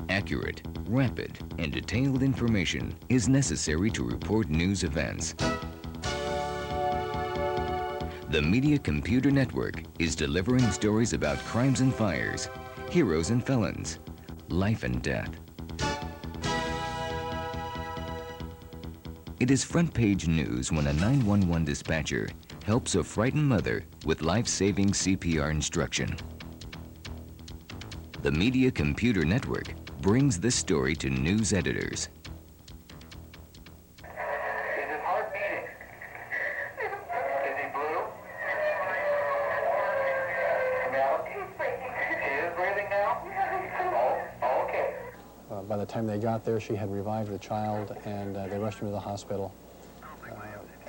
Accurate, rapid, and detailed information is necessary to report news events. The Media Computer Network is delivering stories about crimes and fires, heroes and felons, life and death. It is front-page news when a 911 dispatcher helps a frightened mother with life-saving CPR instruction. The Media Computer Network brings this story to news editors. Is his heart beating? Is he blue? No. He's breathing. He is breathing now? Oh, okay. By the time they got there, she had revived the child, and they rushed him to the hospital.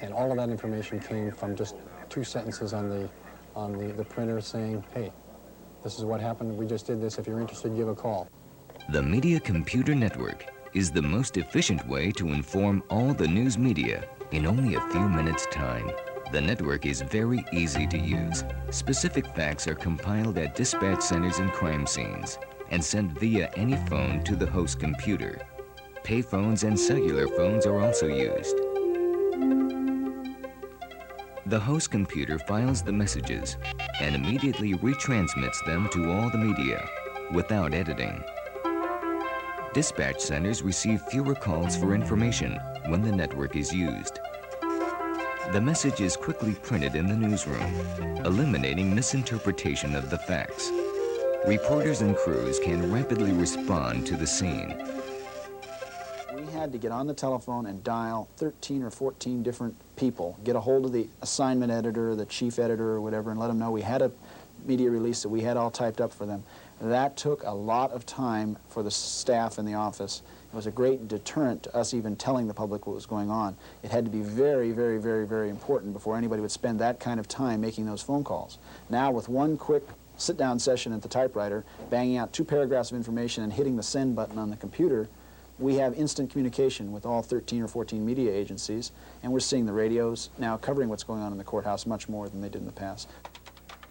And all of that information came from just 2 sentences on the printer saying, hey, this is what happened, we just did this, if you're interested, give a call. The Media Computer Network is the most efficient way to inform all the news media in only a few minutes' time. The network is very easy to use. Specific facts are compiled at dispatch centers and crime scenes and sent via any phone to the host computer. Payphones and cellular phones are also used. The host computer files the messages and immediately retransmits them to all the media without editing. Dispatch centers receive fewer calls for information when the network is used. The message is quickly printed in the newsroom, eliminating misinterpretation of the facts. Reporters and crews can rapidly respond to the scene. We had to get on the telephone and dial 13 or 14 different people, get a hold of the assignment editor, the chief editor or whatever, and let them know we had a media release that we had all typed up for them. That took a lot of time for the staff in the office. It was a great deterrent to us even telling the public what was going on. It had to be very, very, very, very important before anybody would spend that kind of time making those phone calls. Now, with one quick sit-down session at the typewriter, banging out 2 paragraphs of information and hitting the send button on the computer, we have instant communication with all 13 or 14 media agencies, and we're seeing the radios now covering what's going on in the courthouse much more than they did in the past.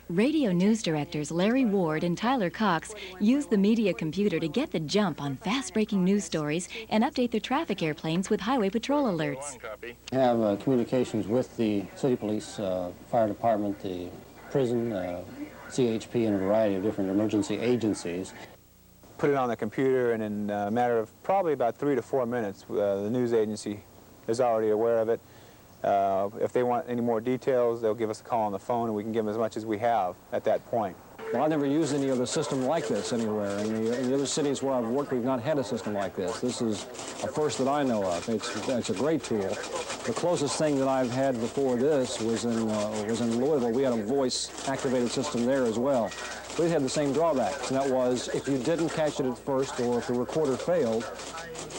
Radio news directors Larry Ward and Tyler Cox use the media computer to get the jump on fast-breaking news stories and update their traffic airplanes with highway patrol alerts. We have communications with the city police, fire department, the prison, CHP, and a variety of different emergency agencies. Put it on the computer, and in a matter of probably about 3 to 4 minutes, the news agency is already aware of it. If they want any more details, they'll give us a call on the phone, and we can give them as much as we have at that point. Well, I've never used any other system like this anywhere. In the other cities where I've worked, we've not had a system like this. This is a first that I know of. It's a great tool. The closest thing that I've had before this was in Louisville. We had a voice-activated system there as well. We had the same drawbacks, and that was if you didn't catch it at first or if the recorder failed,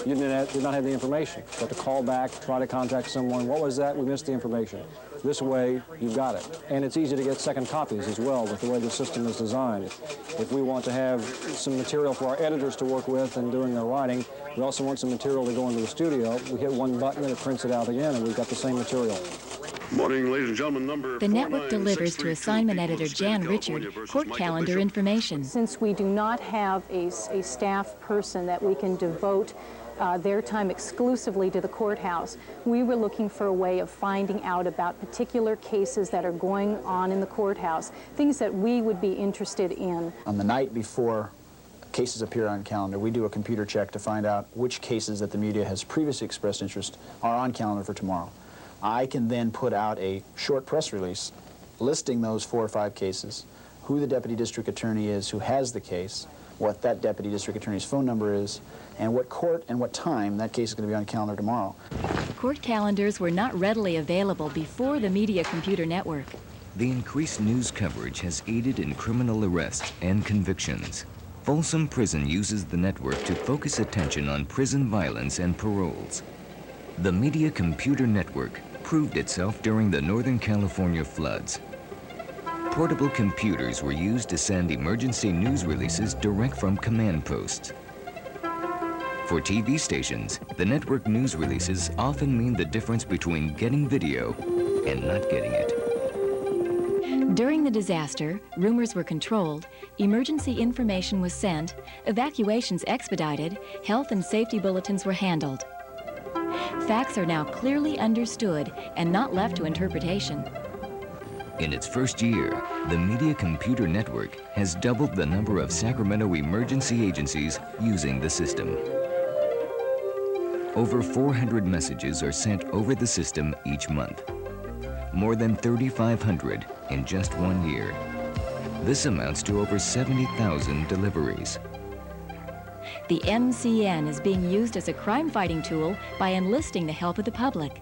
you did not have the information. You have to call back, try to contact someone. What was that? We missed the information. This way, you've got it. And it's easy to get second copies as well with the way the system is designed. If we want to have some material for our editors to work with and doing their writing, we also want some material to go into the studio. We hit one button and it prints it out again, and we've got the same material. Morning, ladies and gentlemen. Number The network delivers to assignment editor Jan Richard court calendar information. Since we do not have a staff person that we can devote their time exclusively to the courthouse, we were looking for a way of finding out about particular cases that are going on in the courthouse, things that we would be interested in. On the night before cases appear on calendar, we do a computer check to find out which cases that the media has previously expressed interest are on calendar for tomorrow. I can then put out a short press release listing those 4 or 5 cases, who the deputy district attorney is who has the case, what that deputy district attorney's phone number is, and what court and what time that case is going to be on calendar tomorrow. Court calendars were not readily available before the Media Computer Network. The increased news coverage has aided in criminal arrests and convictions. Folsom Prison uses the network to focus attention on prison violence and paroles. The Media Computer Network proved itself during the Northern California floods. Portable computers were used to send emergency news releases direct from command posts. For TV stations, the network news releases often mean the difference between getting video and not getting it. During the disaster, rumors were controlled, emergency information was sent, evacuations expedited, health and safety bulletins were handled. Facts are now clearly understood and not left to interpretation. In its first year, the Media Computer Network has doubled the number of Sacramento emergency agencies using the system. Over 400 messages are sent over the system each month. More than 3,500 in just 1 year. This amounts to over 70,000 deliveries. The MCN is being used as a crime-fighting tool by enlisting the help of the public.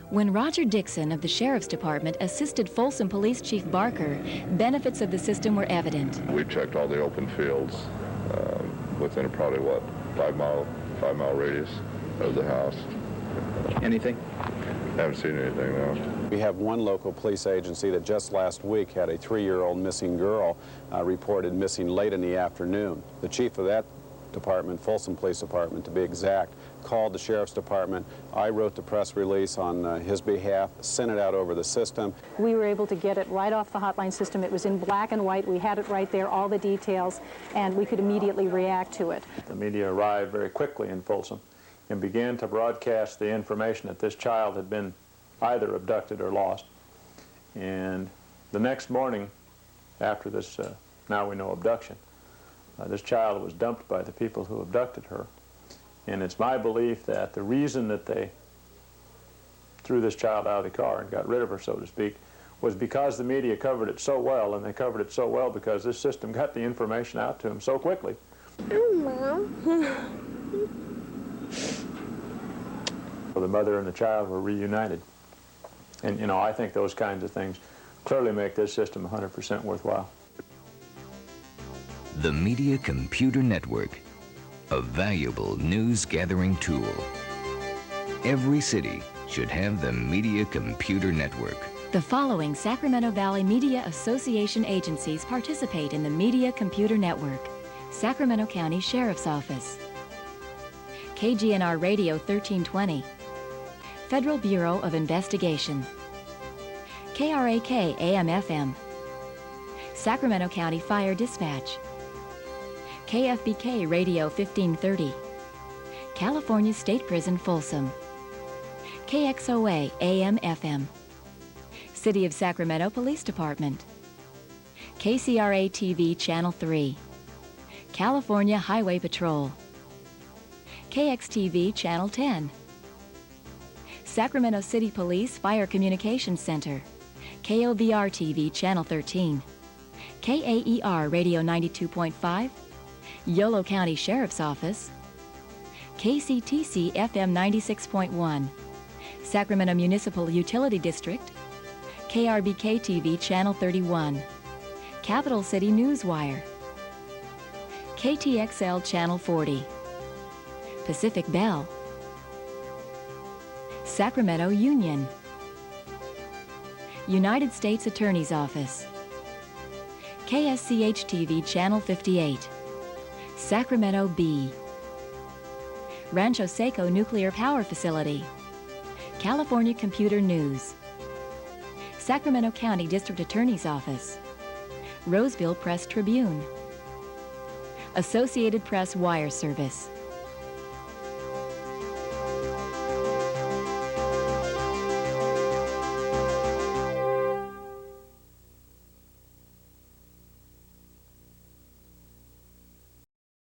When Roger Dixon of the Sheriff's Department assisted Folsom Police Chief Barker, benefits of the system were evident. We checked all the open fields within probably, what, 5 mile radius of the house. Anything? Haven't seen anything, no. We have one local police agency that just last week had a 3-year-old missing girl reported missing late in the afternoon. The chief of that department, Folsom Police Department to be exact, called the Sheriff's Department. I wrote the press release on his behalf, sent it out over the system. We were able to get it right off the hotline system. It was in black and white. We had it right there, all the details, and we could immediately react to it. The media arrived very quickly in Folsom and began to broadcast the information that this child had been either abducted or lost. And the next morning, after this, now we know, abduction, this child was dumped by the people who abducted her. And it's my belief that the reason that they threw this child out of the car and got rid of her, so to speak, was because the media covered it so well, and they covered it so well because this system got the information out to them so quickly. Mom. The mother and the child were reunited. And, you know, I think those kinds of things clearly make this system 100% worthwhile. The Media Computer Network, a valuable news-gathering tool. Every city should have the Media Computer Network. The following Sacramento Valley Media Association agencies participate in the Media Computer Network. Sacramento County Sheriff's Office, KGNR Radio 1320, Federal Bureau of Investigation, KRAK AM/FM, Sacramento County Fire Dispatch, KFBK Radio 1530, California State Prison Folsom, KXOA AM/FM, City of Sacramento Police Department, KCRA TV Channel 3, California Highway Patrol, KXTV Channel 10, Sacramento City Police Fire Communications Center, KOVR TV Channel 13, KAER Radio 92.5, Yolo County Sheriff's Office, KCTC FM 96.1, Sacramento Municipal Utility District, KRBK TV Channel 31, Capital City Newswire, KTXL Channel 40, Pacific Bell, Sacramento Union, United States Attorney's Office, KSCH TV Channel 58, Sacramento B, Rancho Seco Nuclear Power Facility, California Computer News, Sacramento County District Attorney's Office, Roseville Press Tribune, Associated Press Wire Service,